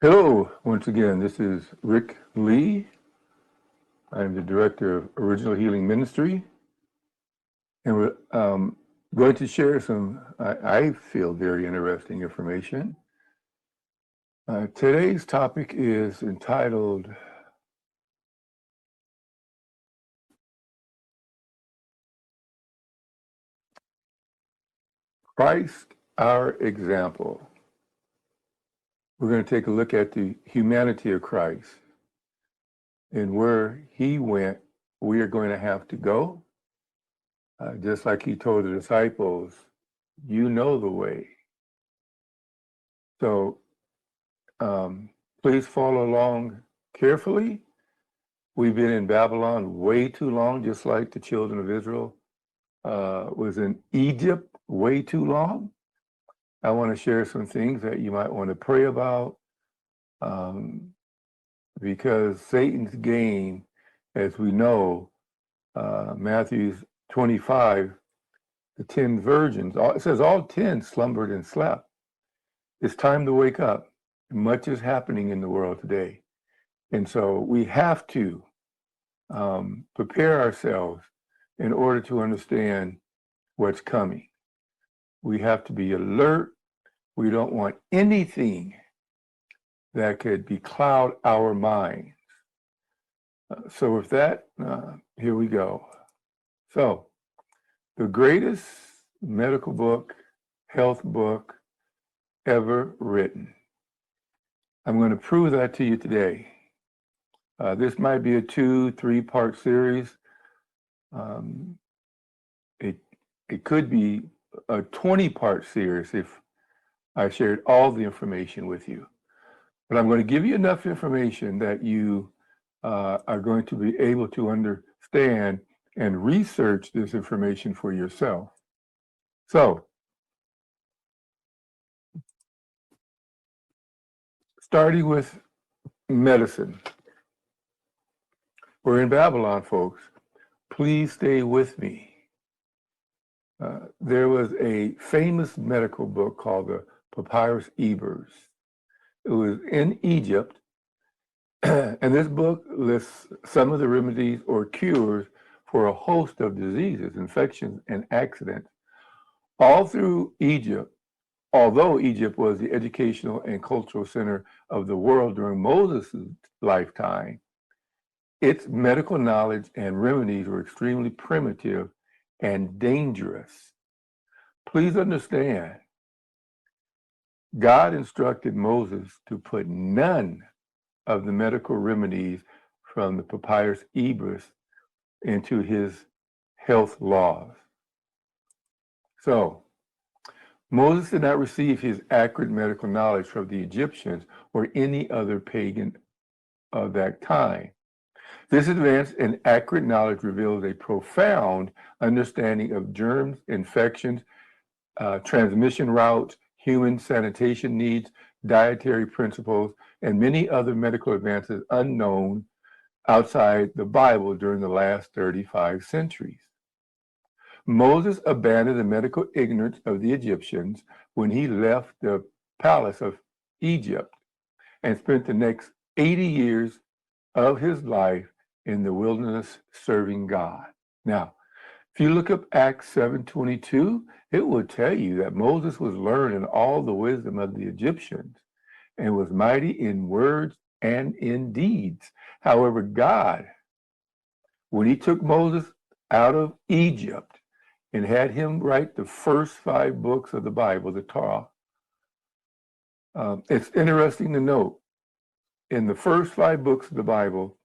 Hello, once again, this is Rick Lee. I'm the director of Original Healing Ministry, and we're going to share some, I feel, very interesting information. Today's topic is entitled Christ, Our Example. We're going to take a look at the humanity of Christ and where he went, we are going to have to go. Just like he told the disciples, you know the way. So please follow along carefully. We've been in Babylon way too long, just like the children of Israel was in Egypt way too long. I want to share some things that you might want to pray about because Satan's game, as we know, Matthew 25, the 10 virgins, it says all 10 slumbered and slept. It's time to wake up. Much is happening in the world today. And so we have to prepare ourselves in order to understand what's coming. We have to be alert. We don't want anything that could becloud our minds. So with that, here we go. So the greatest medical book, health book ever written. I'm going to prove that to you today. This might be a 2-3 part series. It could be a 20-part series if I shared all the information with you. But I'm going to give you enough information that you are going to be able to understand and research this information for yourself. So, starting with medicine. We're in Babylon, folks. Please stay with me. There was a famous medical book called the Papyrus Ebers. It was in Egypt, and this book lists some of the remedies or cures for a host of diseases, infections, and accidents all through Egypt. Although Egypt was the educational and cultural center of the world during Moses' lifetime, its medical knowledge and remedies were extremely primitive and dangerous. Please understand, God instructed Moses to put none of the medical remedies from the Papyrus Ebers into his health laws. So, Moses did not receive his accurate medical knowledge from the Egyptians or any other pagan of that time. This advanced and accurate knowledge reveals a profound understanding of germs, infections, transmission routes, human sanitation needs, dietary principles, and many other medical advances unknown outside the Bible during the last 35 centuries. Moses abandoned the medical ignorance of the Egyptians when he left the palace of Egypt and spent the next 80 years of his life in the wilderness serving God. Now, if you look up Acts 7:22, it will tell you that Moses was learned in all the wisdom of the Egyptians and was mighty in words and in deeds. However, God, when he took Moses out of Egypt and had him write the first 5 books of the Bible, the Torah, it's interesting to note, in the first 5 books of the Bible,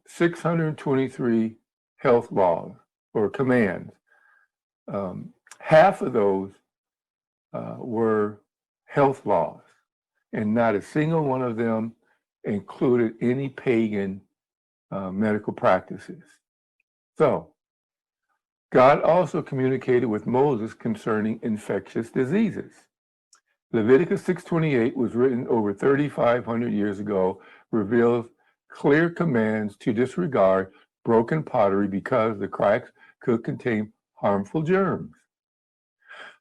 623 health laws or commands. Half of those were health laws, and not a single one of them included any pagan medical practices. So, God also communicated with Moses concerning infectious diseases. Leviticus 6:28 was written over 3,500 years ago, reveals clear commands to disregard broken pottery because the cracks could contain harmful germs.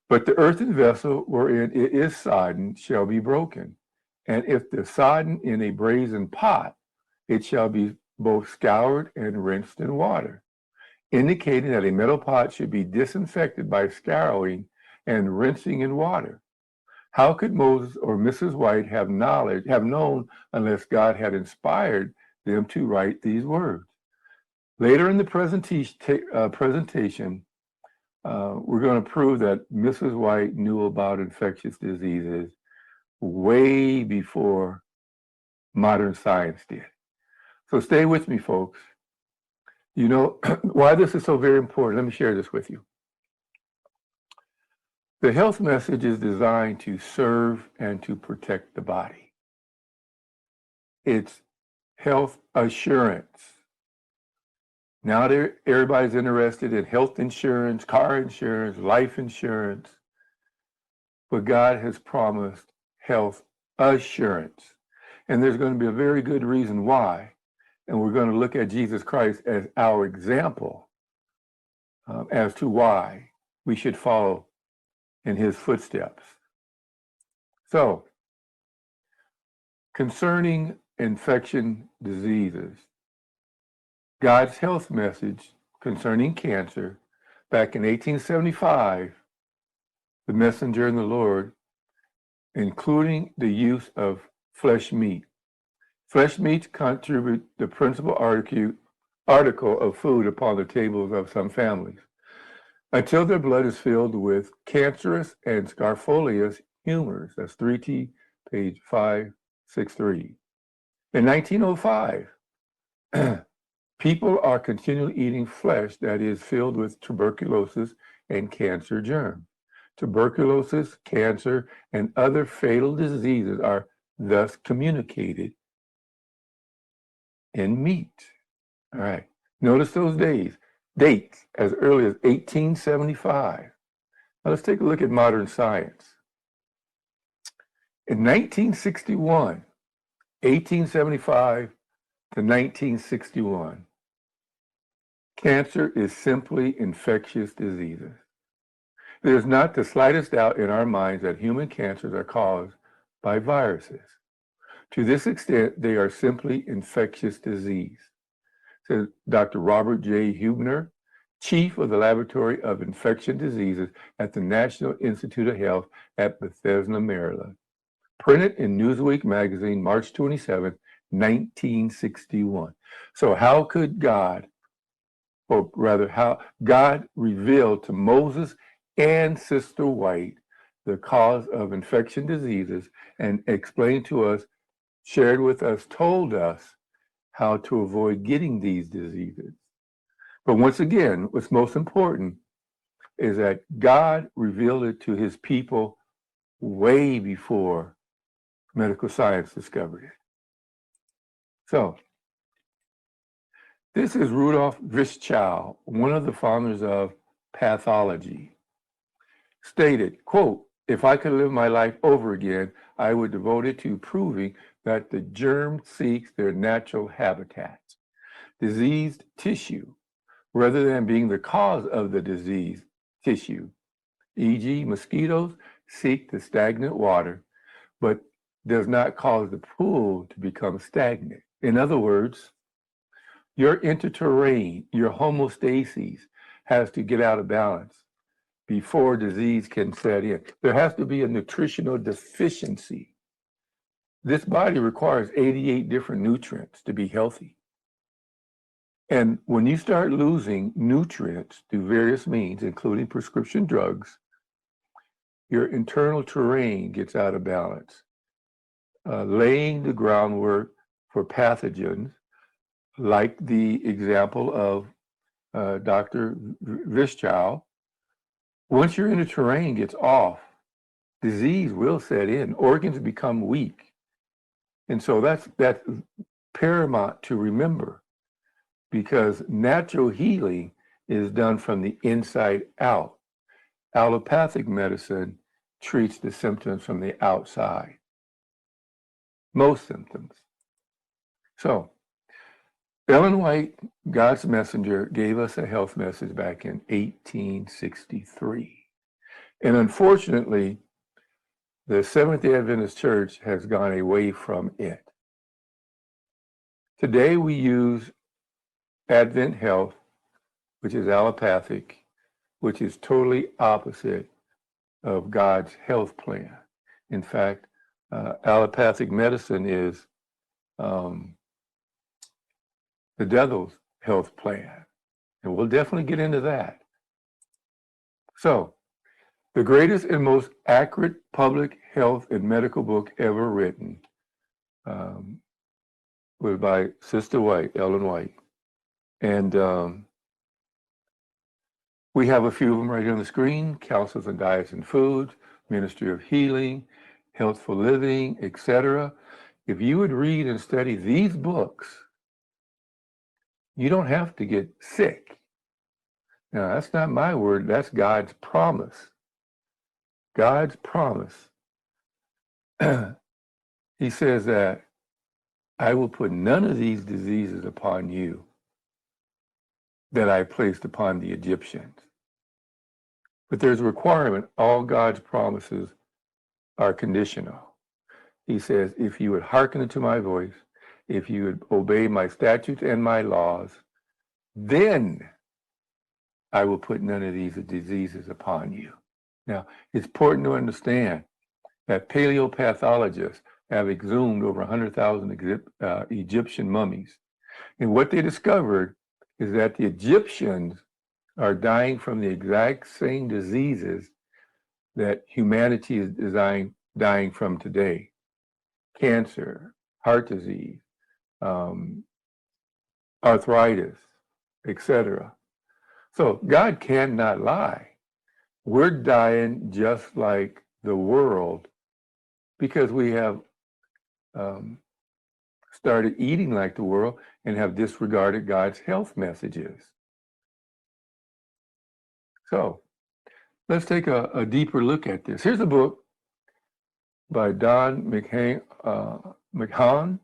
But the earthen vessel wherein it is sodden shall be broken, And if they're sodden in a brazen pot, it shall be both scoured and rinsed in water, indicating that a metal pot should be disinfected by scouring and rinsing in water. How could Moses or Mrs. White have known unless God had inspired them to write these words? Later in the presentation, we're going to prove that Mrs. White knew about infectious diseases way before modern science did. So stay with me, folks. You know why this is so very important. Let me share this with you. The health message is designed to serve and to protect the body. It's health assurance. Now everybody's interested in health insurance, car insurance, life insurance, but God has promised health assurance. And there's going to be a very good reason why. And we're going to look at Jesus Christ as our example as to why we should follow in his footsteps. So, concerning infection diseases, God's health message concerning cancer back in 1875, the messenger and the Lord, including the use of flesh meat. Flesh meats contribute the principal article of food upon the tables of some families, until their blood is filled with cancerous and scarifolous humors. That's 3T, page 563. In 1905, people are continually eating flesh that is filled with tuberculosis and cancer germs. Tuberculosis, cancer, and other fatal diseases are thus communicated in meat. All right. Notice those dates as early as 1875. Now let's take a look at modern science. In 1961, 1875 to 1961, cancer is simply infectious diseases. There's not the slightest doubt in our minds that human cancers are caused by viruses. To this extent, they are simply infectious disease, says Dr. Robert J. Hubner, chief of the Laboratory of Infection Diseases at the National Institute of Health at Bethesda, Maryland. Printed in Newsweek magazine, March 27, 1961. So how could God, or rather how God revealed to Moses and Sister White the cause of infection diseases and explained to us, shared with us, told us how to avoid getting these diseases. But once again, what's most important is that God revealed it to his people way before medical science discovered it. So, this is Rudolf Virchow, one of the founders of pathology, stated, quote, "If I could live my life over again, I would devote it to proving that the germ seeks their natural habitats, diseased tissue, rather than being the cause of the diseased tissue. E.g., mosquitoes seek the stagnant water, but does not cause the pool to become stagnant. In other words, your interterrain, your homeostasis, has to get out of balance before disease can set in. There has to be a nutritional deficiency. This body requires 88 different nutrients to be healthy. And when you start losing nutrients through various means, including prescription drugs, your internal terrain gets out of balance, laying the groundwork for pathogens, like the example of Dr. Virchow. Once your inner terrain gets off, disease will set in. Organs become weak. And so that's paramount to remember, because natural healing is done from the inside out. Allopathic medicine treats the symptoms from the outside. Most symptoms. So, Ellen White, God's messenger, gave us a health message back in 1863. And unfortunately, the Seventh-day Adventist Church has gone away from it. Today we use Advent Health, which is allopathic, which is totally opposite of God's health plan. In fact, allopathic medicine is the devil's health plan. And we'll definitely get into that. So, the greatest and most accurate public health and medical book ever written was by Sister White, Ellen White. And we have a few of them right here on the screen: Counsels on Diets and Foods, Ministry of Healing, Healthful Living, etc. If you would read and study these books, you don't have to get sick. Now, that's not my word, that's God's promise. God's promise. He says that I will put none of these diseases upon you that I placed upon the Egyptians. But there's a requirement. All God's promises are conditional. He says, if you would hearken unto my voice, if you would obey my statutes and my laws, then I will put none of these diseases upon you. Now, it's important to understand that paleopathologists have exhumed over 100,000 Egyptian mummies. And what they discovered is that the Egyptians are dying from the exact same diseases that humanity is dying from today: cancer, heart disease, arthritis, etc. So God cannot lie. We're dying just like the world because we have started eating like the world and have disregarded God's health messages. So let's take a deeper look at this. Here's a book by Don McHan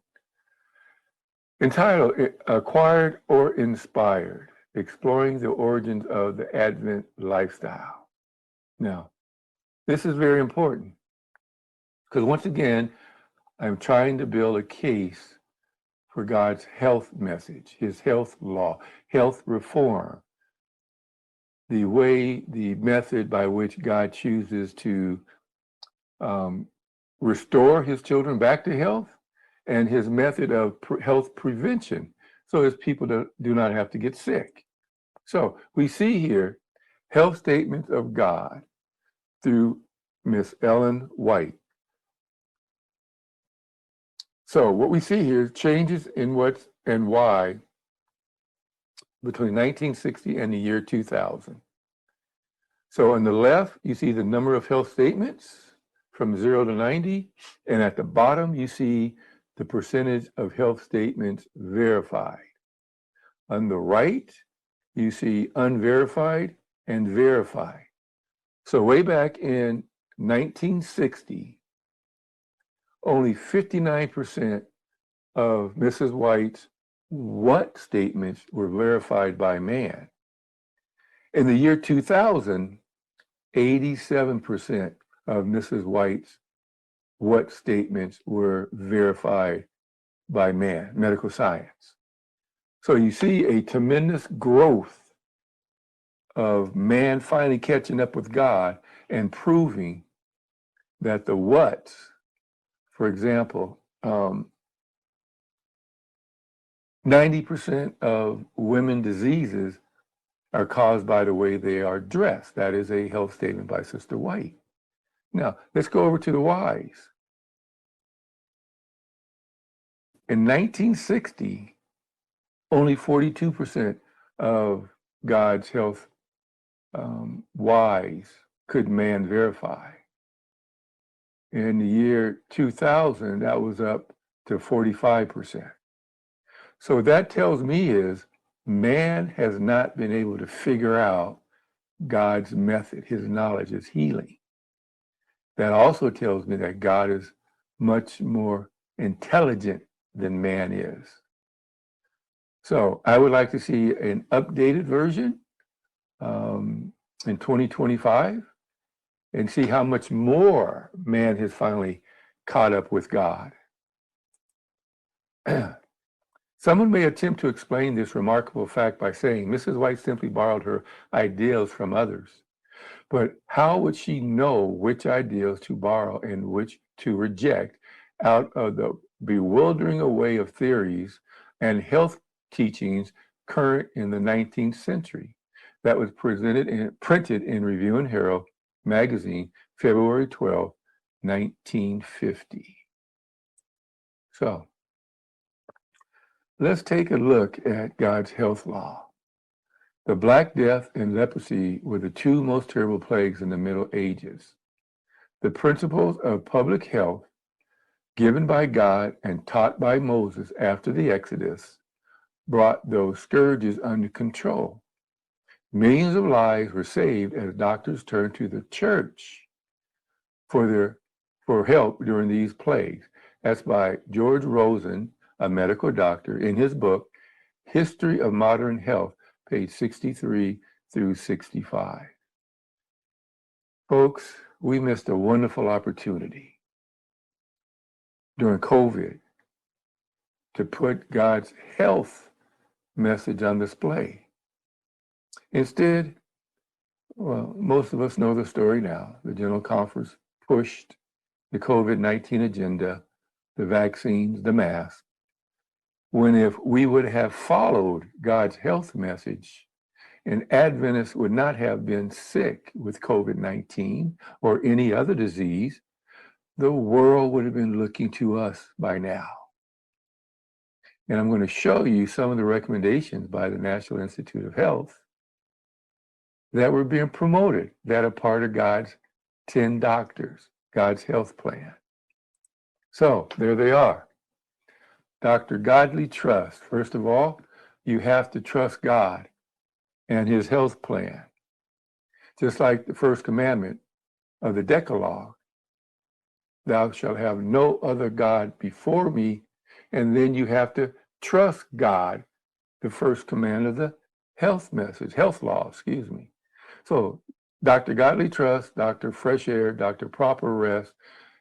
entitled Acquired or Inspired: Exploring the Origins of the Advent Lifestyle. Now, this is very important because once again, I'm trying to build a case for God's health message, his health law, health reform, the method by which God chooses to restore his children back to health, and his method of health prevention so as people do not have to get sick. So we see here health statements of God through Miss Ellen White. So what we see here is changes in what and why between 1960 and the year 2000. So on the left, you see the number of health statements from 0 to 90, and at the bottom, you see the percentage of health statements verified. On the right, you see unverified and verified. So way back in 1960, only 59% of Mrs. White's what statements were verified by man. In the year 2000, 87% of Mrs. White's what statements were verified by man, medical science. So you see a tremendous growth of man finally catching up with God and proving that the what's, for example, 90% of women diseases are caused by the way they are dressed. That is a health statement by Sister White. Now, let's go over to the whys. In 1960, only 42% of God's health whys could man verify. In the year 2000, that was up to 45%. So what that tells me is man has not been able to figure out God's method, his knowledge, his healing. That also tells me that God is much more intelligent than man is. So I would like to see an updated version in 2025 and see how much more man has finally caught up with God. Someone may attempt to explain this remarkable fact by saying Mrs. White simply borrowed her ideals from others. But how would she know which ideals to borrow and which to reject out of the bewildering array of theories and health teachings current in the 19th century that was printed in Review and Herald magazine, February 12, 1950. So let's take a look at God's health law. The Black Death and leprosy were the two most terrible plagues in the Middle Ages. The principles of public health given by God and taught by Moses after the Exodus brought those scourges under control. Millions of lives were saved as doctors turned to the church for help during these plagues. That's by George Rosen, a medical doctor, in his book, History of Modern Health, page 63 through 65. Folks, we missed a wonderful opportunity during COVID to put God's health message on display. Instead, well, most of us know the story now. The General Conference pushed the COVID-19 agenda, the vaccines, the masks, when if we would have followed God's health message, and Adventists would not have been sick with COVID-19 or any other disease, the world would have been looking to us by now. And I'm going to show you some of the recommendations by the National Institute of Health that were being promoted, that are part of God's 10 doctors, God's health plan. So there they are. Dr. Godly Trust. First of all, you have to trust God and his health plan. Just like the first commandment of the Decalogue, thou shalt have no other God before me. And then you have to trust God, the first command of the health message, health law, excuse me. So Dr. Godly Trust, Dr. Fresh Air, Dr. Proper Rest,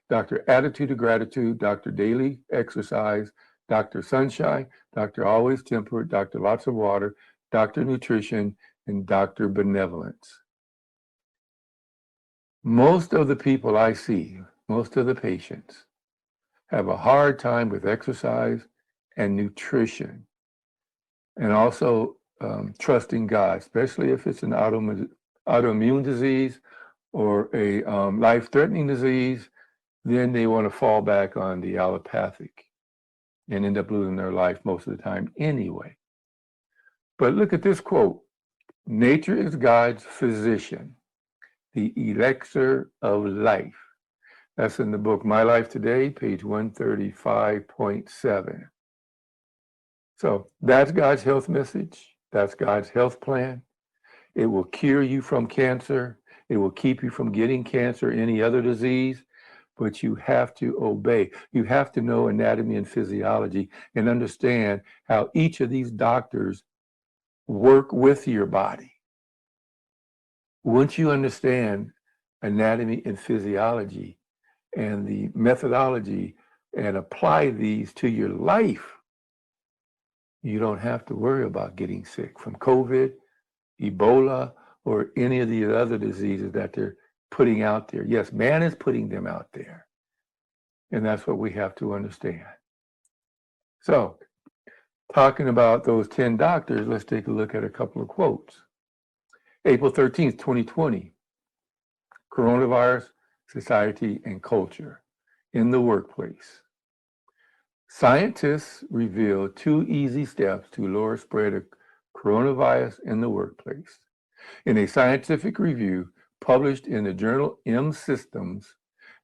Dr. Attitude of Gratitude, Dr. Daily Exercise, Dr. Sunshine, Dr. Always Temperate, Dr. Lots of Water, Dr. Nutrition, and Dr. Benevolence. Most of the people I see, most of the patients, have a hard time with exercise and nutrition, and also trusting God, especially if it's an autoimmune disease or a life-threatening disease. Then they want to fall back on the allopathic and end up losing their life most of the time anyway. But look at this quote: nature is God's physician, the elixir of life. That's in the book My Life Today, page 135.7. So that's God's health message. That's God's health plan. It will cure you from cancer. It will keep you from getting cancer or any other disease. But you have to obey. You have to know anatomy and physiology and understand how each of these doctors work with your body. Once you understand anatomy and physiology and the methodology and apply these to your life, you don't have to worry about getting sick from COVID, Ebola, or any of the other diseases that they're putting out there. Yes, man is putting them out there. And that's what we have to understand. So, talking about those 10 doctors, let's take a look at a couple of quotes. April 13th, 2020, Coronavirus, Society, and Culture in the Workplace. Scientists reveal 2 easy steps to lower spread of coronavirus in the workplace. In a scientific review published in the journal M Systems,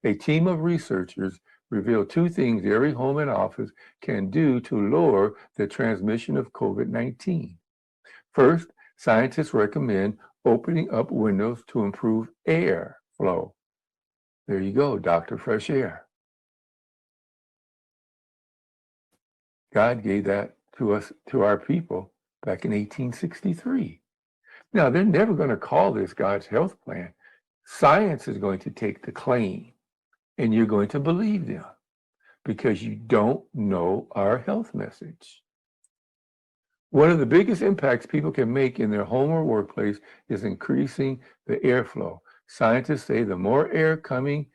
a team of researchers revealed 2 things every home and office can do to lower the transmission of COVID-19. First, scientists recommend opening up windows to improve air flow. There you go, Dr. Fresh Air. God gave that to us, to our people, back in 1863. Now, they're never going to call this God's health plan. Science is going to take the claim and you're going to believe them because you don't know our health message. One of the biggest impacts people can make in their home or workplace is increasing the airflow. Scientists say the more air coming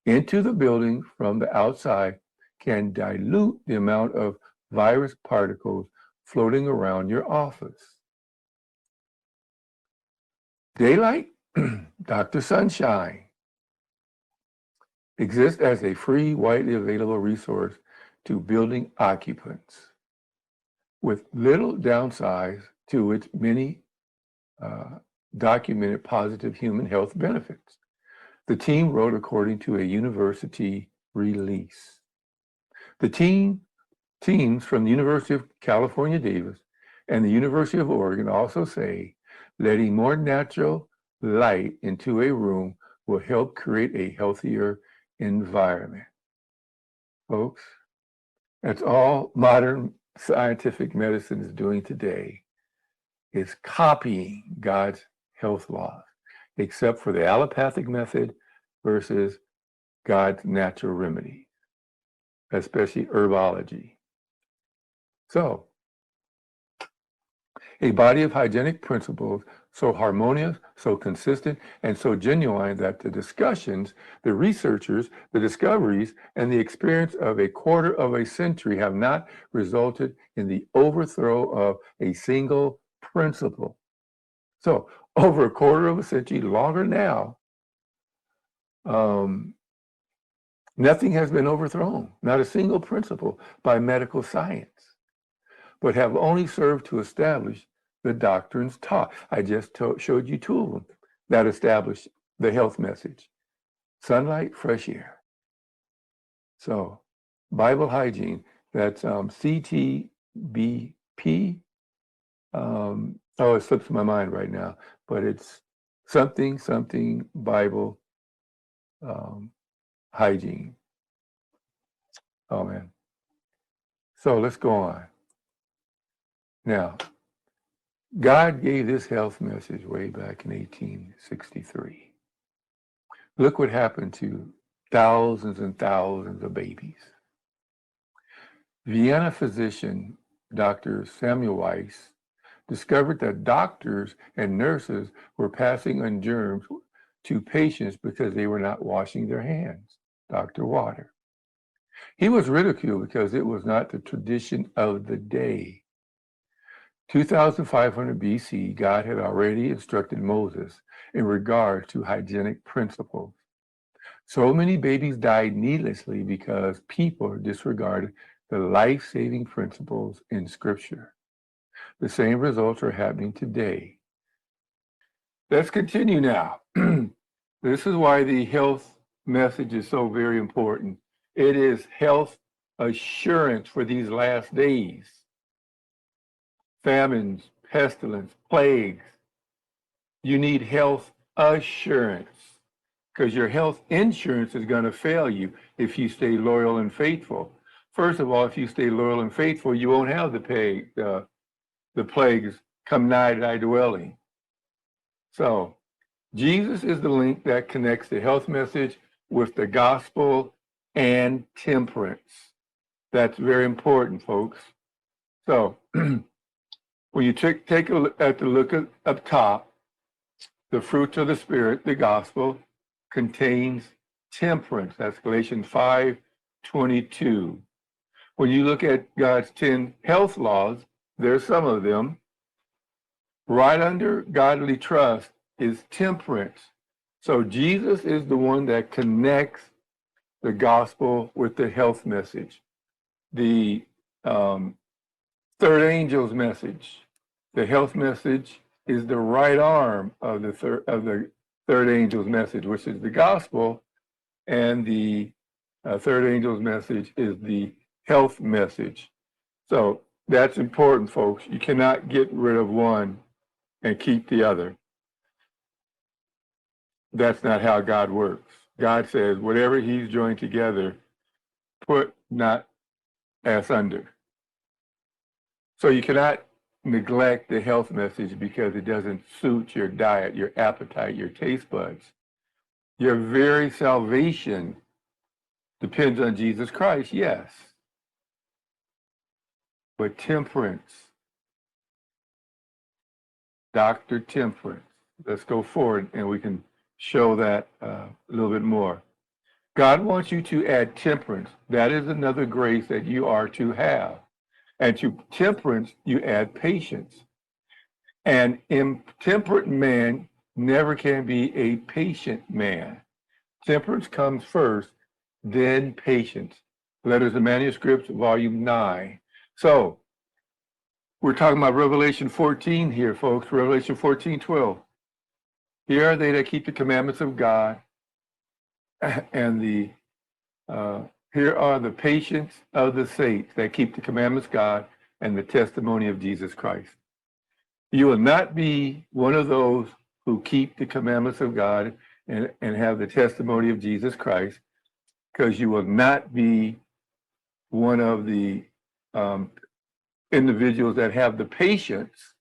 into the building from the outside can dilute the amount of virus particles floating around your office. Daylight, Dr. Sunshine, exists as a free, widely available resource to building occupants with little downsides to its many documented positive human health benefits. The team wrote according to a university release. The teams from the University of California, Davis, and the University of Oregon also say letting more natural light into a room will help create a healthier environment. Folks, that's all modern scientific medicine is doing today, is copying God's health laws, except for the allopathic method versus God's natural remedy, especially herbology. So, a body of hygienic principles so harmonious, so consistent, and so genuine that the discussions, the researchers, the discoveries, and the experience of a quarter of a century have not resulted in the overthrow of a single principle. So, over a quarter of a century, longer now, nothing has been overthrown, not a single principle by medical science, but have only served to establish the doctrines taught. I just showed you two of them that establish the health message: sunlight, fresh air. So, Bible hygiene, that's CTBP. It slips my mind right now, but it's something Bible hygiene. Oh man. So let's go on. Now, God gave this health message way back in 1863. Look what happened to thousands and thousands of babies. Vienna physician Dr. Samuel Weiss discovered that doctors and nurses were passing on germs to patients because they were not washing their hands. Dr. Water. He was ridiculed because it was not the tradition of the day. 2500 BC, God had already instructed Moses in regard to hygienic principles. So many babies died needlessly because people disregarded the life-saving principles in Scripture. The same results are happening today. Let's continue now. This is why the health message is so very important. It is health assurance for these last days. Famines, pestilence, plagues. You need health assurance because your health insurance is going to fail you if you stay loyal and faithful. First of all, if you stay loyal and faithful, you won't have the plagues come nigh thy dwelling. So, Jesus is the link that connects the health message with the gospel and temperance. That's very important, folks. So, when you take a look at the look up top, the fruits of the Spirit, the gospel, contains temperance. That's Galatians 5:22. When you look at God's 10 health laws, there's some of them. Right under godly trust is temperance. So Jesus is the one that connects the gospel with the health message. The third angel's message, the health message, is the right arm of the third angel's message, which is the gospel, and the third angel's message is the health message. So that's important, folks. You cannot get rid of one and keep the other. That's not how God works. God says, whatever he's joined together, put not asunder. So you cannot neglect the health message because it doesn't suit your diet, your appetite, your taste buds. Your very salvation depends on Jesus Christ, yes. But temperance, Dr. Temperance, let's go forward and we can show that a little bit more. God wants you to add temperance. That is another grace that you are to have. And to temperance, you add patience. An intemperate man never can be a patient man. Temperance comes first, then patience. Letters and Manuscripts, Volume 9. So, we're talking about Revelation 14 here, folks. Revelation 14:12. Here are they that keep the commandments of God, and here are the patience of the saints that keep the commandments of God and the testimony of Jesus Christ. You will not be one of those who keep the commandments of God and have the testimony of Jesus Christ, because you will not be one of the individuals that have the patience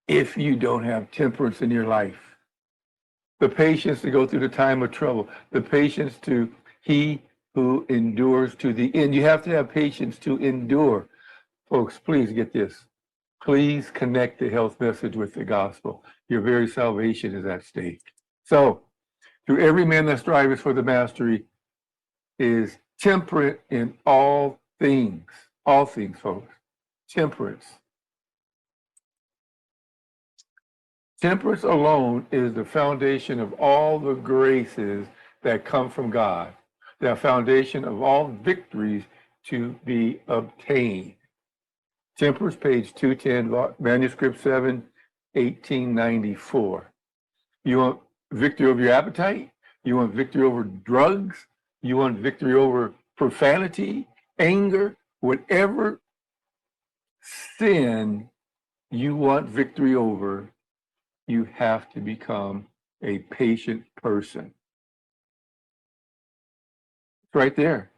if you don't have temperance in your life. The patience to go through the time of trouble, the patience to he who endures to the end. You have to have patience to endure. Folks, please get this. Please connect the health message with the gospel. Your very salvation is at stake. So, to every man that striveth for the mastery is temperate in all things, folks. Temperance. Temperance alone is the foundation of all the graces that come from God, the foundation of all victories to be obtained. Temperance, page 210, manuscript 7, 1894. You want victory over your appetite? You want victory over drugs? You want victory over profanity, anger, whatever sin you want victory over, you have to become a patient person. It's right there.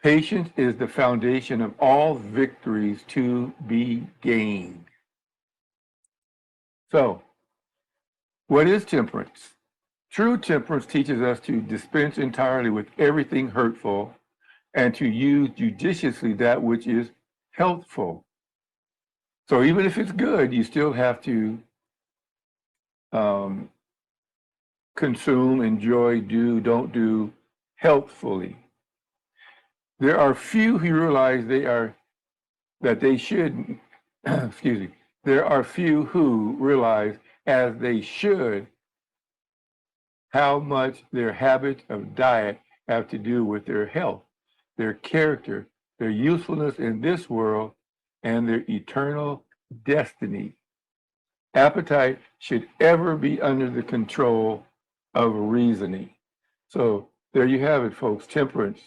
Patience is the foundation of all victories to be gained. So, what is temperance? True temperance teaches us to dispense entirely with everything hurtful and to use judiciously that which is healthful. So even if it's good, you still have to consume, enjoy, do, don't do healthfully. There are few who realize that they should, excuse me, there are few who realize as they should how much their habits of diet have to do with their health, their character, their usefulness in this world, and their eternal destiny. Appetite should ever be under the control of reasoning. So there you have it, folks. Temperance,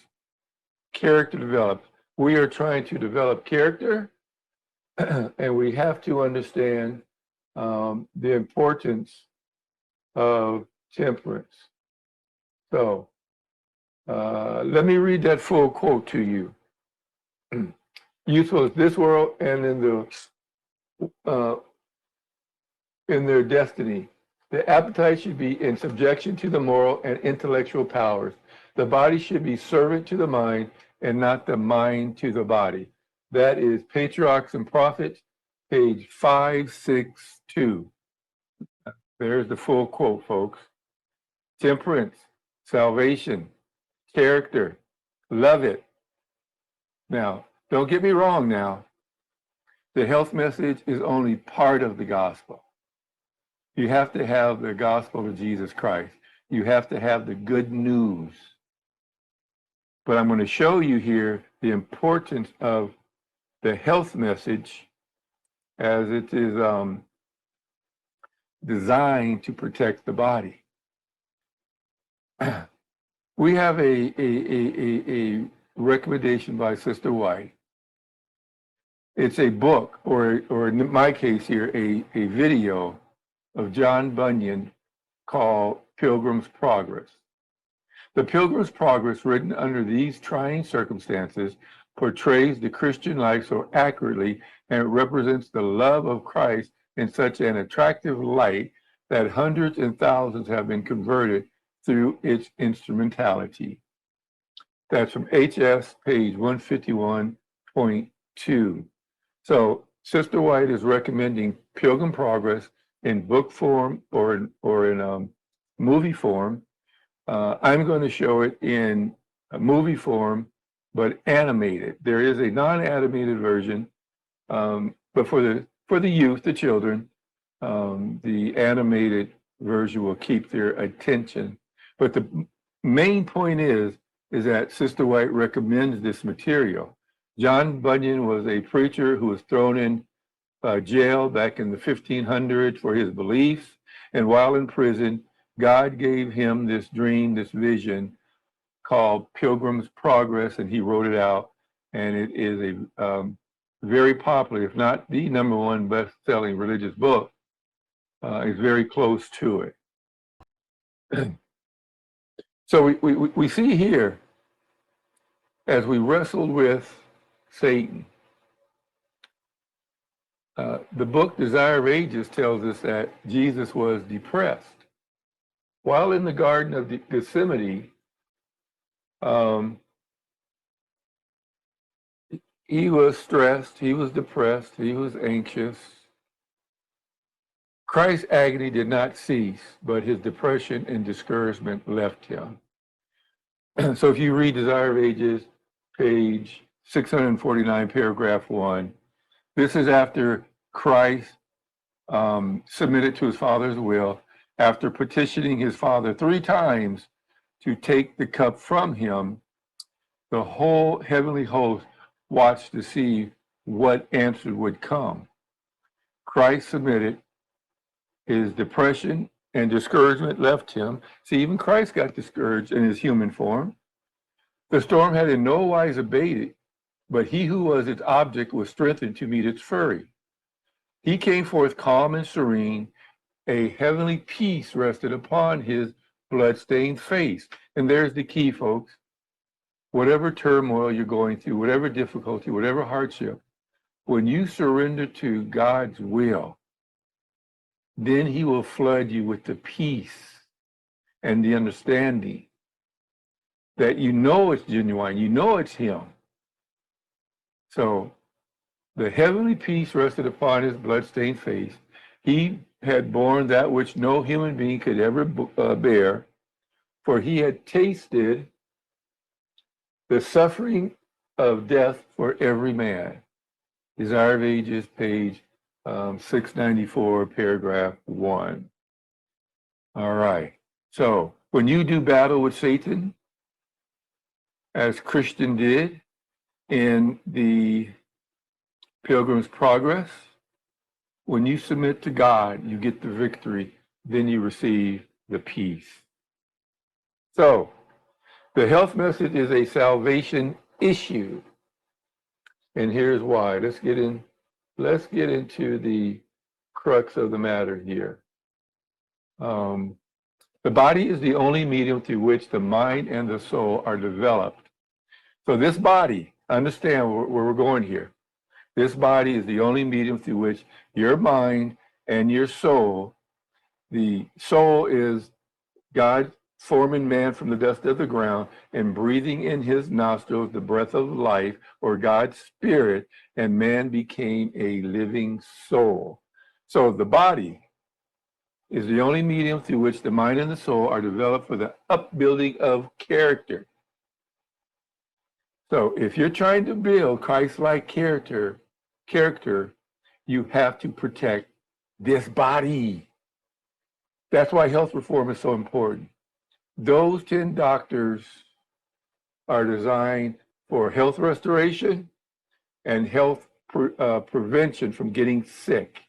character develops. We are trying to develop character, and we have to understand the importance of temperance. So let me read that full quote to you. Useful in this world and in their destiny. The appetite should be in subjection to the moral and intellectual powers. The body should be servant to the mind and not the mind to the body. That is Patriarchs and Prophets, page 562. There's the full quote, folks. Temperance, salvation, character, love it. Now, don't get me wrong now. The health message is only part of the gospel. You have to have the gospel of Jesus Christ. You have to have the good news. But I'm going to show you here the importance of the health message as it is designed to protect the body. We have a recommendation by Sister White. It's a book, or in my case here, a video of John Bunyan called Pilgrim's Progress. The Pilgrim's Progress, written under these trying circumstances, portrays the Christian life so accurately, and it represents the love of Christ in such an attractive light that hundreds and thousands have been converted through its instrumentality. That's from HS page 151.2. So Sister White is recommending Pilgrim Progress in book form or in movie form. I'm going to show it in a movie form, but animated. There is a non-animated version, but for the youth, the children, the animated version will keep their attention. But the main point is that Sister White recommends this material. John Bunyan was a preacher who was thrown in jail back in the 1500s for his beliefs. And while in prison, God gave him this dream, this vision called Pilgrim's Progress, and he wrote it out. And it is a very popular, if not the #1 best-selling religious book. It's very close to it. So we see here, as we wrestled with Satan, the book Desire of Ages tells us that Jesus was depressed. While in the Garden of Gethsemane, he was stressed, he was depressed, he was anxious. Christ's agony did not cease, but his depression and discouragement left him. So if you read Desire of Ages, page 649, paragraph 1, this is after Christ submitted to his Father's will, after petitioning his Father 3 times to take the cup from him. The whole heavenly host watched to see what answer would come. Christ submitted. His depression and discouragement left him. See, even Christ got discouraged in his human form. The storm had in no wise abated, but he who was its object was strengthened to meet its fury. He came forth calm and serene. A heavenly peace rested upon his blood-stained face. And there's the key, folks. Whatever turmoil you're going through, whatever difficulty, whatever hardship, when you surrender to God's will, then he will flood you with the peace and the understanding that you know it's genuine, you know it's him. So the heavenly peace rested upon his bloodstained face. He had borne that which no human being could ever bear, for he had tasted the suffering of death for every man. Desire of Ages, page 694, paragraph 1. All right. So when you do battle with Satan, as Christian did in the Pilgrim's Progress, when you submit to God, you get the victory, then you receive the peace. So the health message is a salvation issue. And here's why. Let's get into the crux of the matter here. The body is the only medium through which the mind and the soul are developed. So this body, understand where we're going here. This body is the only medium through which your mind and your soul, the soul is God forming man from the dust of the ground and breathing in his nostrils the breath of life, or God's spirit, and man became a living soul. So the body is the only medium through which the mind and the soul are developed for the upbuilding of character. So if you're trying to build Christ-like character, you have to protect this body. That's why health reform is so important. Those 10 doctors are designed for health restoration and health prevention from getting sick.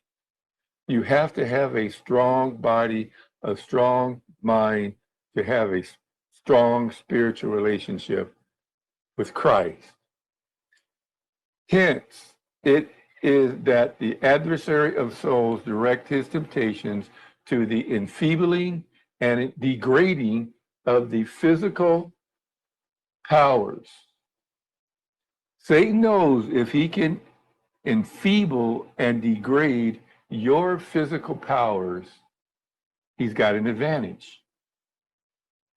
You have to have a strong body, a strong mind to have a strong spiritual relationship with Christ. Hence, it is that the adversary of souls direct his temptations to the enfeebling and degrading of the physical powers. Satan knows if he can enfeeble and degrade your physical powers, he's got an advantage.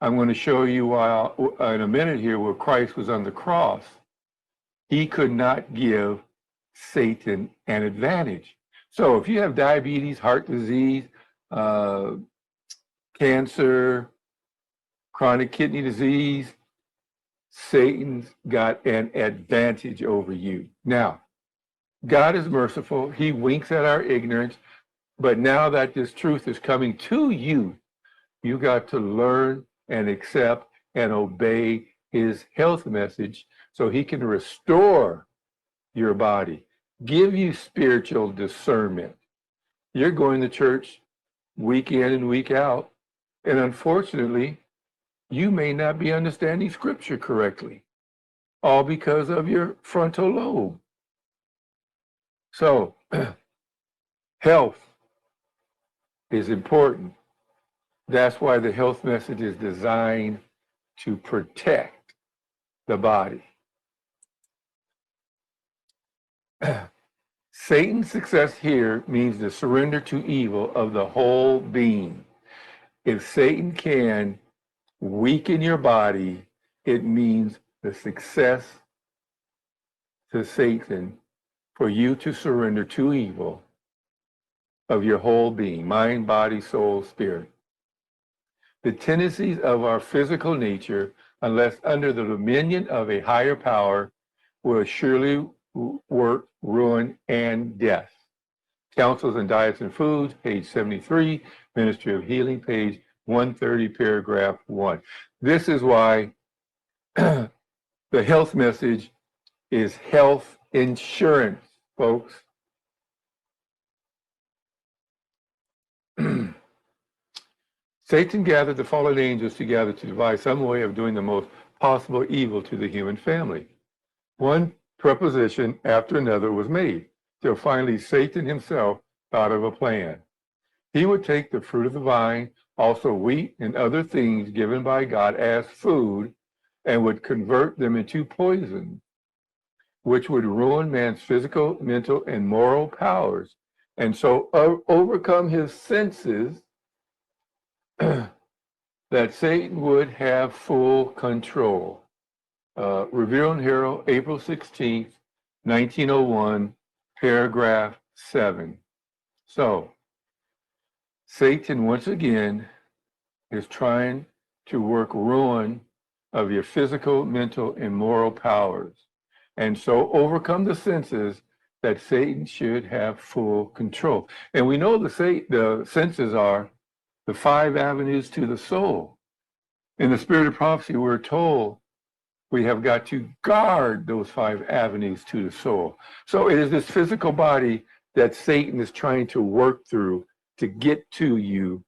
I'm going to show you why in a minute here where Christ was on the cross. He could not give Satan an advantage. So if you have diabetes, heart disease, cancer, chronic kidney disease, Satan's got an advantage over you. Now, God is merciful. He winks at our ignorance. But now that this truth is coming to you, you got to learn and accept and obey his health message so he can restore your body, give you spiritual discernment. You're going to church week in and week out, and unfortunately, you may not be understanding scripture correctly, all because of your frontal lobe. So, health is important. That's why the health message is designed to protect the body. Satan's success here means the surrender to evil of the whole being. If Satan can weaken your body, it means the success to Satan for you to surrender to evil of your whole being, mind, body, soul, spirit. The tendencies of our physical nature, unless under the dominion of a higher power, will surely work ruin and death. Counsels and Diets and Foods, page 73, Ministry of Healing, page 130, paragraph 1. This is why the health message is health insurance, folks. Satan gathered the fallen angels together to devise some way of doing the most possible evil to the human family. One proposition after another was made, till finally Satan himself thought of a plan. He would take the fruit of the vine, also wheat and other things given by God as food, and would convert them into poison, which would ruin man's physical, mental, and moral powers, and so overcome his senses that Satan would have full control. Review and Herald, April 16th, 1901, paragraph 7. So, Satan, once again, is trying to work ruin of your physical, mental, and moral powers, and so overcome the senses that Satan should have full control. And we know the senses are the 5 avenues to the soul. In the Spirit of Prophecy, we're told we have got to guard those 5 avenues to the soul. So it is this physical body that Satan is trying to work through to get to you,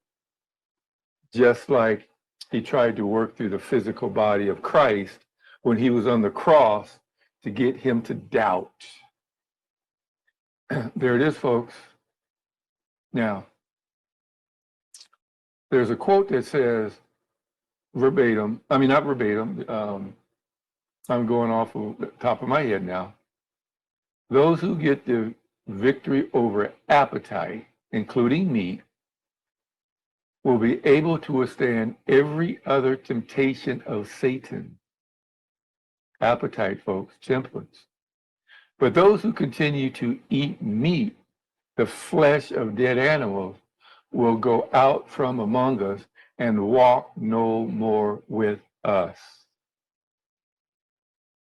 just like he tried to work through the physical body of Christ when he was on the cross to get him to doubt. There it is, folks. Now, there's a quote that says verbatim, I mean, not verbatim, I'm going off of the top of my head now. Those who get the victory over appetite, including meat, will be able to withstand every other temptation of Satan. Appetite, folks, temperance. But those who continue to eat meat, the flesh of dead animals, will go out from among us and walk no more with us.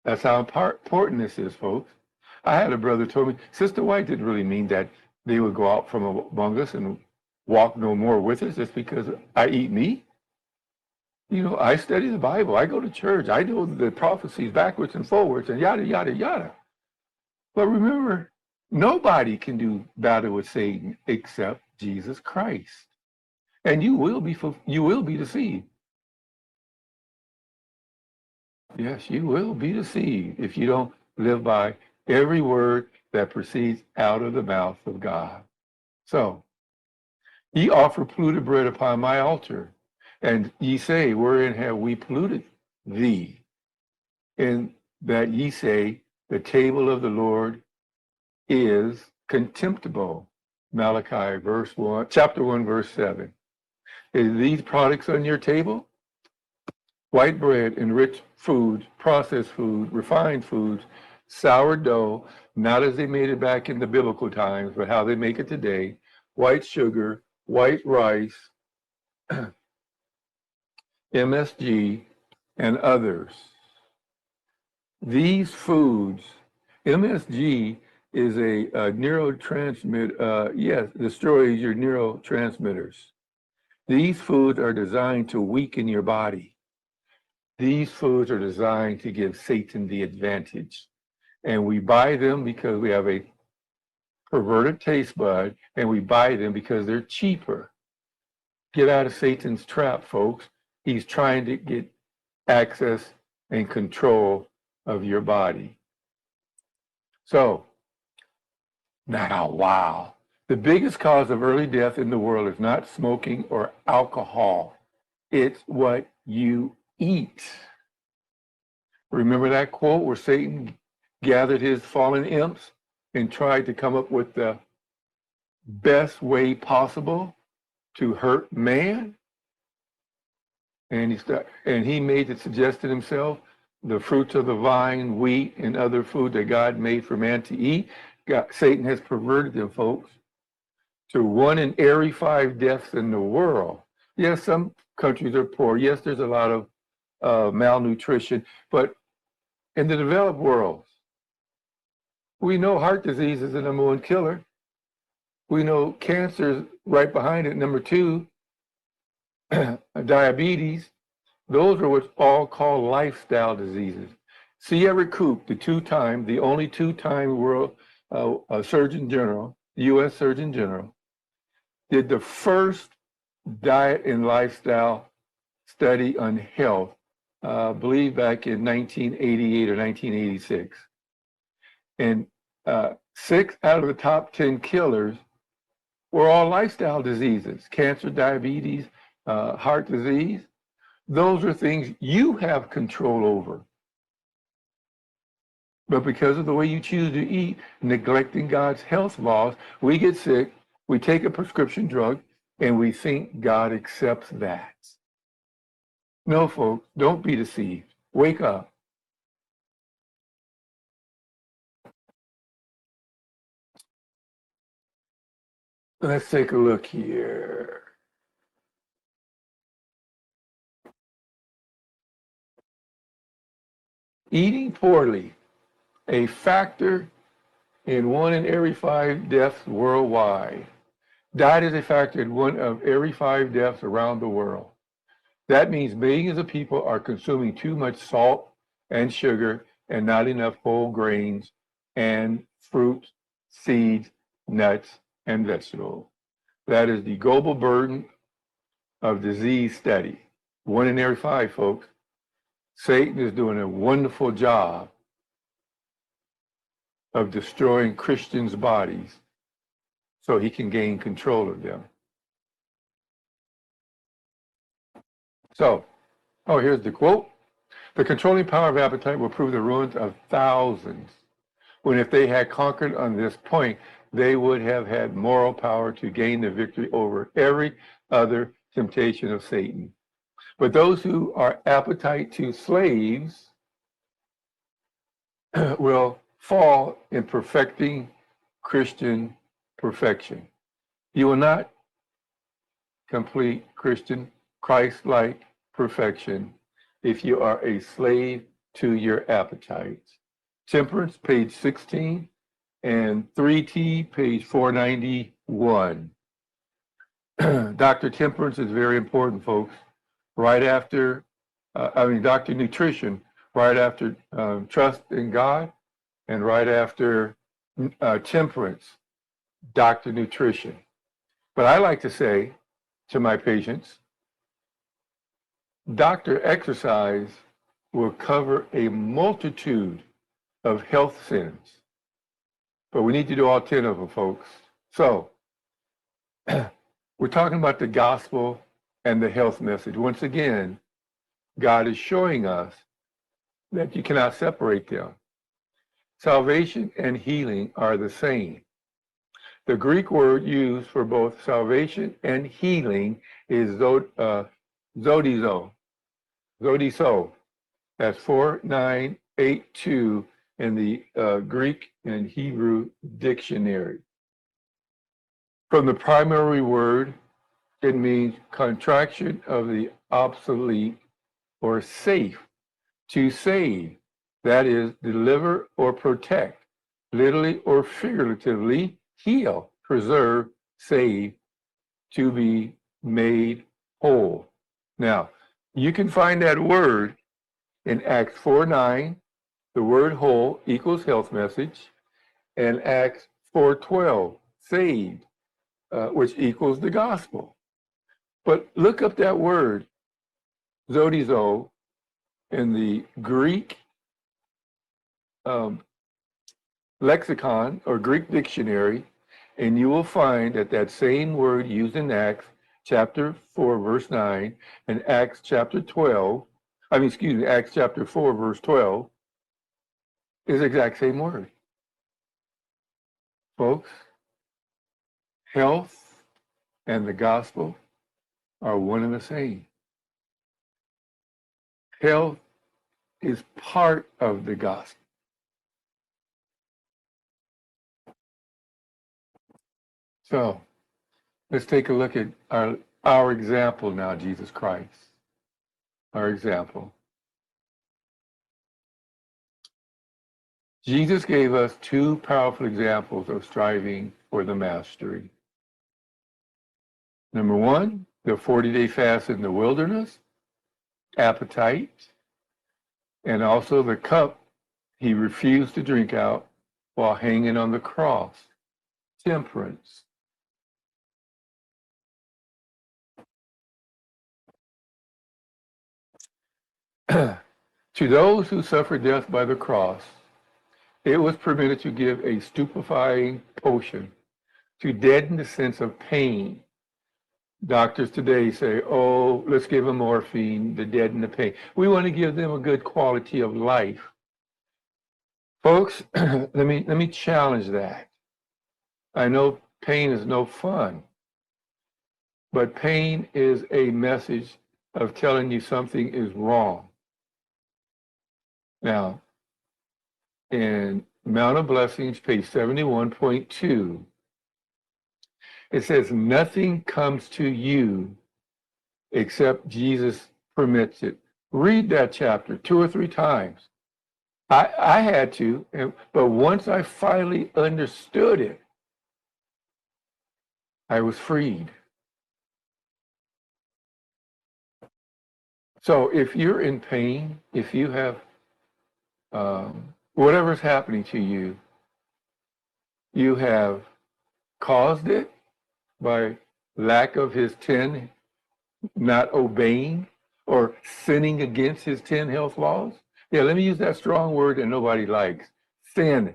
That's how important this is, folks. I had a brother told me, Sister White didn't really mean that they would go out from among us and walk no more with us just because I eat meat. You know, I study the Bible. I go to church. I know the prophecies backwards and forwards and yada, yada, yada. But remember, nobody can do battle with Satan except Jesus Christ. And you will be deceived. Yes, you will be deceived if you don't live by every word that proceeds out of the mouth of God. So, ye offer polluted bread upon my altar, and ye say, wherein have we polluted thee? And that ye say, the table of the Lord is contemptible. Malachi chapter 1, verse 7. Is these products on your table? white bread, enriched foods, processed food, refined foods, sourdough, not as they made it back in the biblical times, but how they make it today, white sugar, white rice, MSG, and others. These foods, MSG is a neurotransmitter, yes, destroys your neurotransmitters. These foods are designed to weaken your body. These foods are designed to give Satan the advantage. And we buy them because we have a perverted taste bud, and we buy them because they're cheaper. Get out of Satan's trap, folks. He's trying to get access and control of your body. So, now, wow. The biggest cause of early death in the world is not smoking or alcohol. It's what you eat. Remember that quote where Satan gathered his fallen imps and tried to come up with the best way possible to hurt man? And he made the suggestion himself, the fruits of the vine, wheat, and other food that God made for man to eat. Satan has perverted them, folks, to 1 in every 5 deaths in the world. Yes, some countries are poor. Yes, there's a lot of malnutrition. But in the developed world, we know heart disease is the number 1 killer. We know cancer is right behind it, number 2. Diabetes. Those are what's all called lifestyle diseases. C. Everett Koop, the only 2-time world Surgeon General, U.S. Surgeon General, did the first diet and lifestyle study on health, I believe back in 1988 or 1986. And 6 out of the top 10 killers were all lifestyle diseases: cancer, diabetes, heart disease. Those are things you have control over. But because of the way you choose to eat, neglecting God's health laws, we get sick, we take a prescription drug, and we think God accepts that. No, folks, don't be deceived. Wake up. Let's take a look here. Eating poorly, a factor in 1 in every 5 deaths worldwide. Diet is a factor in 1 of every 5 deaths around the world. That means millions of people are consuming too much salt and sugar and not enough whole grains and fruits, seeds, nuts, and vegetables. That is the global burden of disease study. 1 in every 5, folks. Satan is doing a wonderful job of destroying Christians' bodies so he can gain control of them. So, here's the quote. The controlling power of appetite will prove the ruins of thousands, when if they had conquered on this point, they would have had moral power to gain the victory over every other temptation of Satan. But those who are appetite to slaves will fall in perfecting Christian perfection. You will not complete Christian Christ-like perfection if you are a slave to your appetites. Temperance, page 16, and 3T, page 491. Dr. Temperance is very important, folks. Right after, Dr. Nutrition, right after Trust in God, and right after Temperance, Dr. Nutrition. But I like to say to my patients, Dr. Exercise will cover a multitude of health sins. But we need to do all 10 of them, folks. So, we're talking about the gospel and the health message. Once again, God is showing us that you cannot separate them. Salvation and healing are the same. The Greek word used for both salvation and healing is zodizo. Zodiso. That's 4982 in the Greek and Hebrew dictionary. From the primary word, it means contraction of the obsolete or safe, to save, that is, deliver or protect, literally or figuratively, heal, preserve, save, to be made whole. Now, you can find that word in Acts 4:9, the word whole equals health message, and Acts 4:12, saved, which equals the gospel. But look up that word, zodizo, in the Greek lexicon or Greek dictionary, and you will find that that same word used in Acts chapter 4, verse 9, and Acts chapter 12, Acts chapter 4, verse 12, is the exact same word. Folks, health and the gospel are one and the same. Health is part of the gospel. So let's take a look at our example now, Jesus Christ. Our example. Jesus gave us two powerful examples of striving for the mastery. Number one, the 40-day fast in the wilderness, appetite, and also the cup he refused to drink out while hanging on the cross, temperance. To those who suffered death by the cross, it was permitted to give a stupefying potion to deaden the sense of pain. Doctors today say, oh, let's give them morphine to deaden the pain. We want to give them a good quality of life. Folks, let me challenge that. I know pain is no fun, but pain is a message of telling you something is wrong. Now, in Mount of Blessings, page 71.2, it says, nothing comes to you except Jesus permits it. Read that chapter 2 or 3 times. I had to, but once I finally understood it, I was freed. So if you're in pain, if you have whatever's happening to you, you have caused it by lack of his 10 not obeying or sinning against his 10 health laws. Yeah, let me use that strong word that nobody likes. Sin.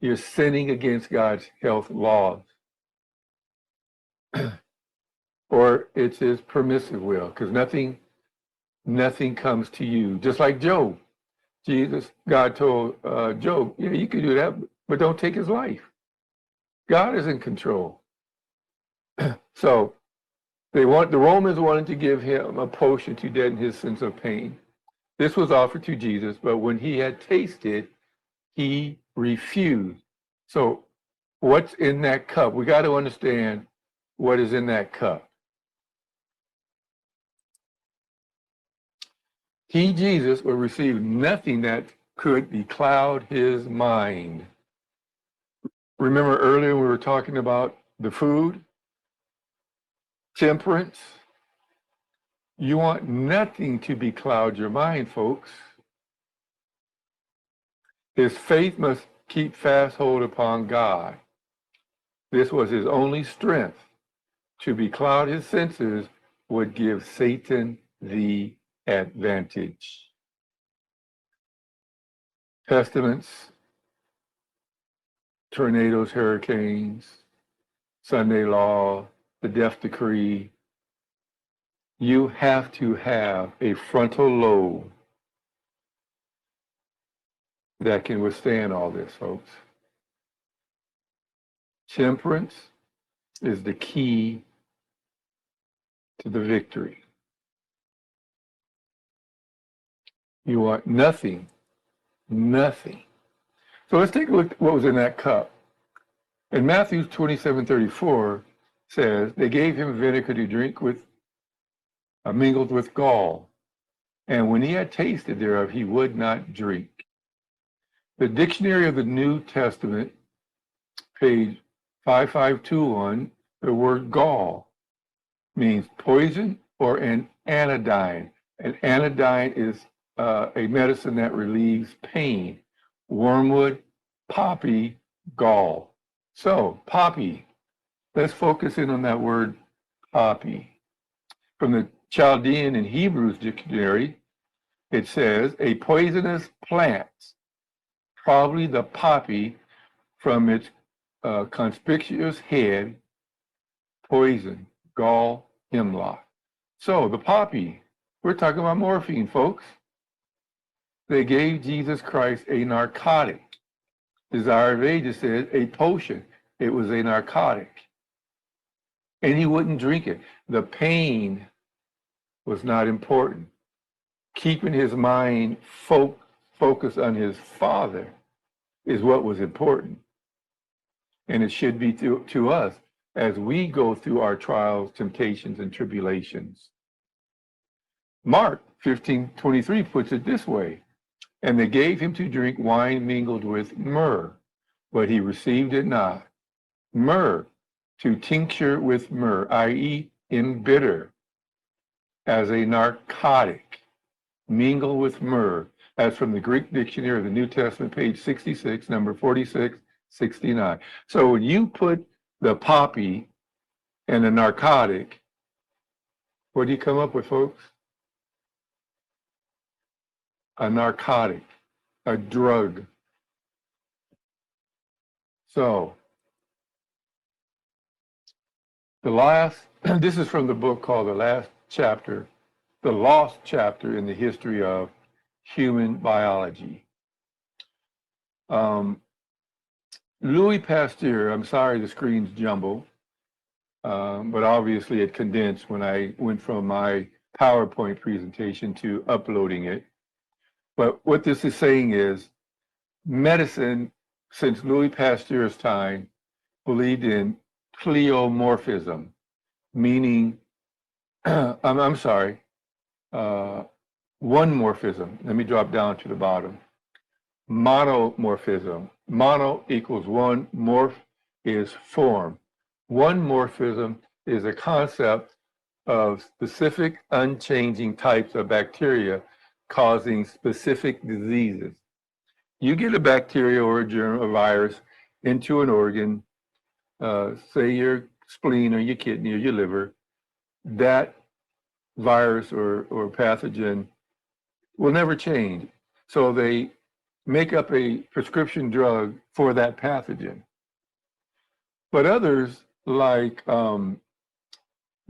You're sinning against God's health laws. Or it's his permissive will, because nothing comes to you. Just like Job. God told Job, yeah, you can do that, but don't take his life. God is in control. So the Romans wanted to give him a potion to deaden his sense of pain. This was offered to Jesus, but when he had tasted, he refused. So what's in that cup? We got to understand what is in that cup. He, Jesus, will receive nothing that could becloud his mind. Remember earlier we were talking about the food, temperance. You want nothing to becloud your mind, folks. His faith must keep fast hold upon God. This was his only strength. To becloud his senses would give Satan the advantage. Pestilence, tornadoes, hurricanes, Sunday law, the death decree. You have to have a frontal lobe that can withstand all this, folks. Temperance is the key to the victory. You want nothing, nothing. So let's take a look at what was in that cup. And Matthew 27:34 says, they gave him vinegar to drink with, mingled with gall. And when he had tasted thereof, he would not drink. The Dictionary of the New Testament, page 5521, the word gall means poison or an anodyne. An anodyne is a medicine that relieves pain. Wormwood, poppy, gall. So, poppy. Let's focus in on that word poppy. From the Chaldean and Hebrews dictionary, it says a poisonous plant, probably the poppy, from its conspicuous head, poison, gall, hemlock. So the poppy, we're talking about morphine, folks. They gave Jesus Christ a narcotic. Desire of Ages says a potion. It was a narcotic. And he wouldn't drink it. The pain was not important. Keeping his mind focused on his Father is what was important. And it should be to us as we go through our trials, temptations, and tribulations. Mark 15:23 puts it this way, and they gave him to drink wine mingled with myrrh, but he received it not. Myrrh, to tincture with myrrh, i.e. embitter, as a narcotic, mingle with myrrh. That's from the Greek Dictionary of the New Testament, page 66, number 4669. So when you put the poppy and a narcotic, what do you come up with, folks? A narcotic, a drug. So the last, this is from the book called The Last Chapter, the lost chapter in the history of human biology. Louis Pasteur, I'm sorry the screen's jumbled, but obviously it condensed when I went from my PowerPoint presentation to uploading it. But what this is saying is medicine, since Louis Pasteur's time, believed in pleomorphism, meaning, I'm sorry, one morphism. Let me drop down to the bottom. Monomorphism. Mono equals one, morph is form. One morphism is a concept of specific unchanging types of bacteria causing specific diseases. You get a bacteria or a germ or virus into an organ, say your spleen or your kidney or your liver, that virus or pathogen will never change. So they make up a prescription drug for that pathogen. But others like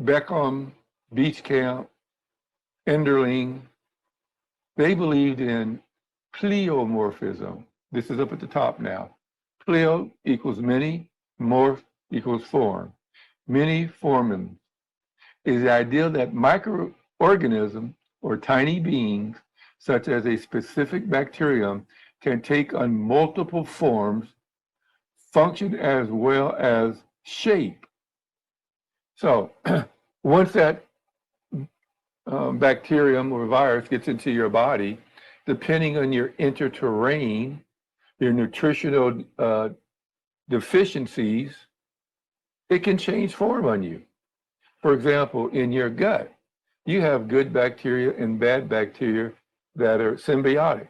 Beckham, Beach Camp, Enderling, they believed in pleomorphism. This is up at the top now. Pleo equals many, morph equals form. Many forming is the idea that microorganisms or tiny beings, such as a specific bacterium, can take on multiple forms, function as well as shape. So once that bacterium or virus gets into your body, depending on your interterrain, your nutritional deficiencies, it can change form on you. For example, in your gut, you have good bacteria and bad bacteria that are symbiotic.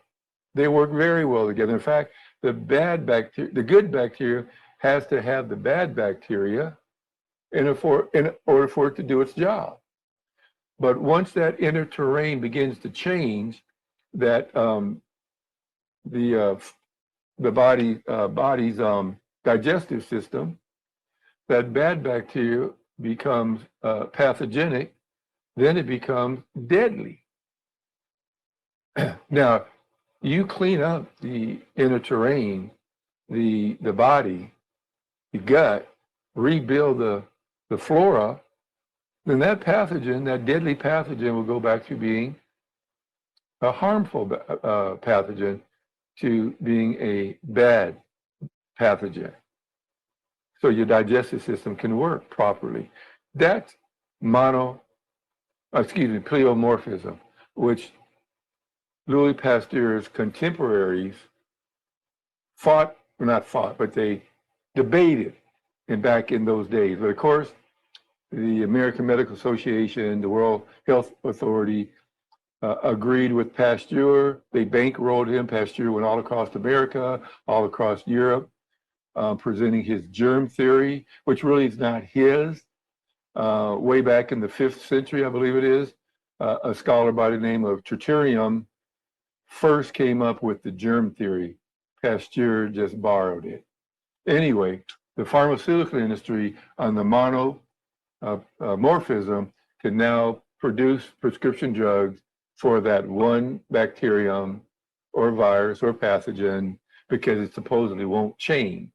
They work very well together. In fact, the good bacteria has to have the bad bacteria in order for it to do its job. But once that inner terrain begins to change, that the body's digestive system, that bad bacteria becomes pathogenic, then it becomes deadly. Now, you clean up the inner terrain, the body, the gut, rebuild the flora, then that pathogen, that deadly pathogen will go back to being a harmful pathogen to being a bad pathogen. So your digestive system can work properly. That's pleomorphism, which Louis Pasteur's contemporaries but they debated back in those days. But of course, the American Medical Association, the World Health Authority agreed with Pasteur. They bankrolled him. Pasteur went all across America, all across Europe, presenting his germ theory, which really is not his. Way back in the 5th century, I believe it is, a scholar by the name of Tertullian first came up with the germ theory. Pasteur just borrowed it. Anyway, the pharmaceutical industry on the monomorphism can now produce prescription drugs for that one bacterium or virus or pathogen because it supposedly won't change.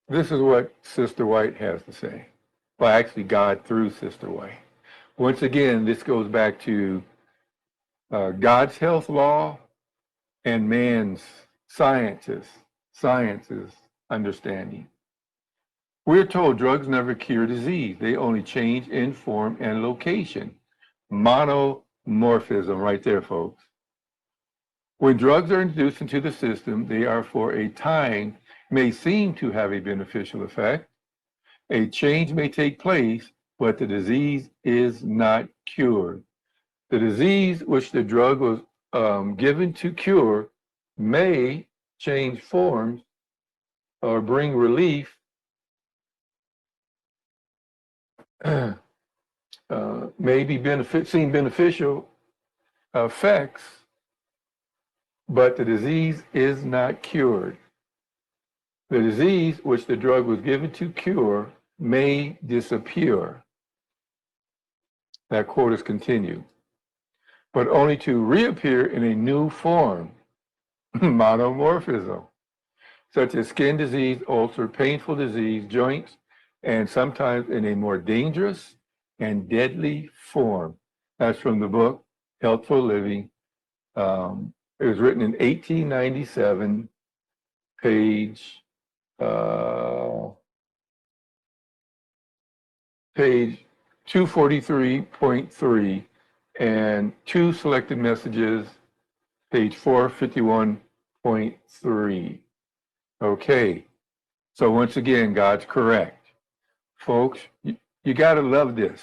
This is what Sister White has to say. Well, actually, God through Sister White. Once again, this goes back to God's health law and man's science's understanding. We're told drugs never cure disease. They only change in form and location. Monomorphism right there, folks. When drugs are introduced into the system, they are for a time, may seem to have a beneficial effect. A change may take place, but the disease is not cured. The disease which the drug was given to cure may change forms or bring relief, may be seem beneficial effects, but the disease is not cured. The disease which the drug was given to cure may disappear. That quote is continued, but only to reappear in a new form, monomorphism, such as skin disease, ulcer, painful disease, joints, and sometimes in a more dangerous and deadly form. That's from the book, Healthful Living. It was written in 1897, page 243.3, and Two Selected Messages, page 451.3. Okay, so once again, God's correct. Folks, you got to love this.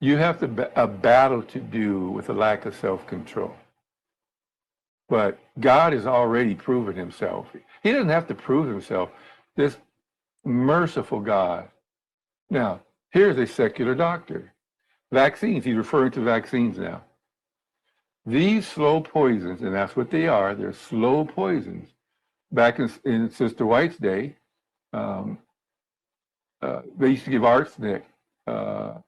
You have a battle to do with a lack of self-control. But God has already proven himself. He doesn't have to prove himself. This merciful God. Now, here's a secular doctor. Vaccines, he's referring to vaccines now. These slow poisons, and that's what they are, they're slow poisons. Back in Sister White's day, they used to give arsenic. What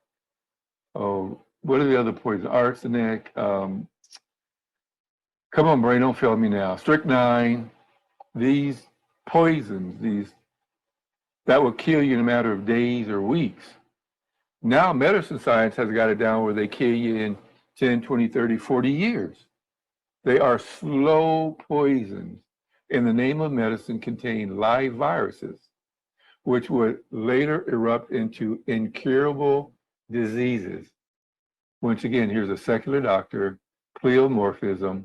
are the other poisons? Arsenic. Come on, brain, don't fail me now. Strychnine. These poisons, that will kill you in a matter of days or weeks. Now medicine science has got it down where they kill you in 10, 20, 30, 40 years. They are slow poisons. In the name of medicine, contain live viruses, which would later erupt into incurable diseases. Once again, here's a secular doctor, pleomorphism,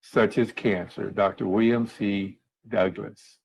such as cancer, Dr. William C. Douglas.